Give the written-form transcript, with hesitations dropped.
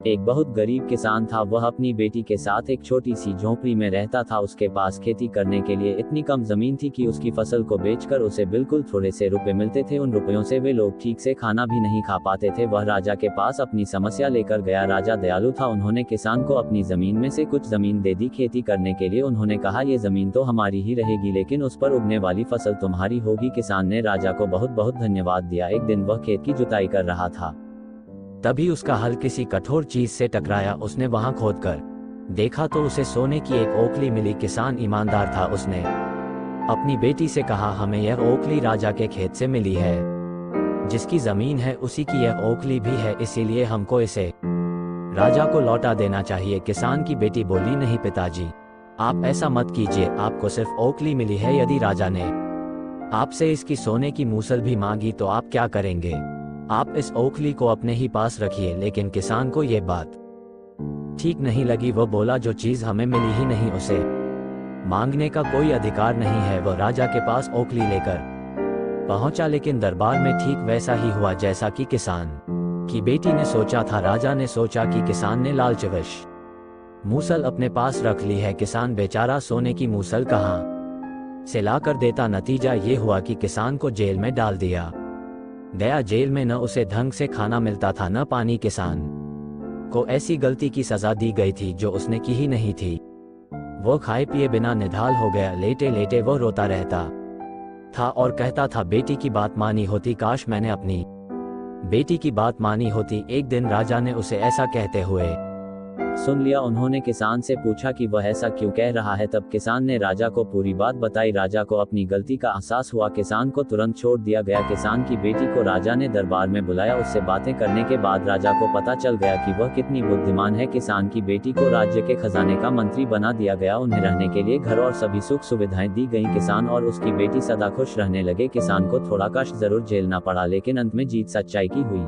एक बहुत गरीब किसान था। वह अपनी बेटी के साथ एक छोटी सी झोंपड़ी में रहता था। उसके पास खेती करने के लिए इतनी कम जमीन थी कि उसकी फसल को बेचकर उसे बिल्कुल थोड़े से रुपए मिलते थे। उन रुपयों से वे लोग ठीक से खाना भी नहीं खा पाते थे। वह राजा के पास अपनी समस्या लेकर गया। राजा दयालु था। उन्होंने किसान को अपनी जमीन में से कुछ जमीन दे दी खेती करने के लिए। उन्होंने कहा, ये जमीन तो हमारी ही रहेगी, लेकिन उस पर उगने वाली फसल तुम्हारी होगी। किसान ने राजा को बहुत बहुत धन्यवाद दिया। एक दिन वह खेत की जुताई कर रहा था, तभी उसका हल किसी कठोर चीज से टकराया। उसने वहां खोदकर देखा तो उसे सोने की एक ओखली मिली। किसान ईमानदार था। उसने अपनी बेटी से कहा, हमें यह ओखली राजा के खेत से मिली है। जिसकी जमीन है उसी की यह ओखली भी है, इसीलिए हमको इसे राजा को लौटा देना चाहिए। किसान की बेटी बोली, नहीं पिताजी, आप ऐसा मत कीजिए। आपको सिर्फ ओखली मिली है। यदि राजा ने आपसे इसकी सोने की मूसल भी मांगी तो आप क्या करेंगे? आप इस ओखली को अपने ही पास रखिए। लेकिन किसान को यह बात ठीक नहीं लगी। वो बोला, जो चीज हमें मिली ही नहीं उसे मांगने का कोई अधिकार नहीं है। वह राजा के पास ओखली लेकर पहुंचा, लेकिन दरबार में ठीक वैसा ही हुआ जैसा कि किसान की बेटी ने सोचा था। राजा ने सोचा कि किसान ने लालचवश मूसल अपने पास रख ली है। किसान बेचारा सोने की मूसल कहां से ला कर देता। नतीजा ये हुआ कि किसान को जेल में डाल दिया गया। जेल में न उसे ढंग से खाना मिलता था, न पानी। किसान को ऐसी गलती की सजा दी गई थी जो उसने की ही नहीं थी। वो खाए पिए बिना निढाल हो गया। लेटे लेटे वो रोता रहता था और कहता था, बेटी की बात मानी होती, काश मैंने अपनी बेटी की बात मानी होती। एक दिन राजा ने उसे ऐसा कहते हुए सुन लिया। उन्होंने किसान से पूछा कि वह ऐसा क्यों कह रहा है। तब किसान ने राजा को पूरी बात बताई। राजा को अपनी गलती का एहसास हुआ। किसान को तुरंत छोड़ दिया गया। किसान की बेटी को राजा ने दरबार में बुलाया। उससे बातें करने के बाद राजा को पता चल गया कि वह कितनी बुद्धिमान है। किसान की बेटी को राज्य के खजाने का मंत्री बना दिया गया। उन्हें रहने के लिए घर और सभी सुख सुविधाएं दी गईं। किसान और उसकी बेटी सदा खुश रहने लगे। किसान को थोड़ा कष्ट जरूर झेलना पड़ा, लेकिन अंत में जीत सच्चाई की हुई।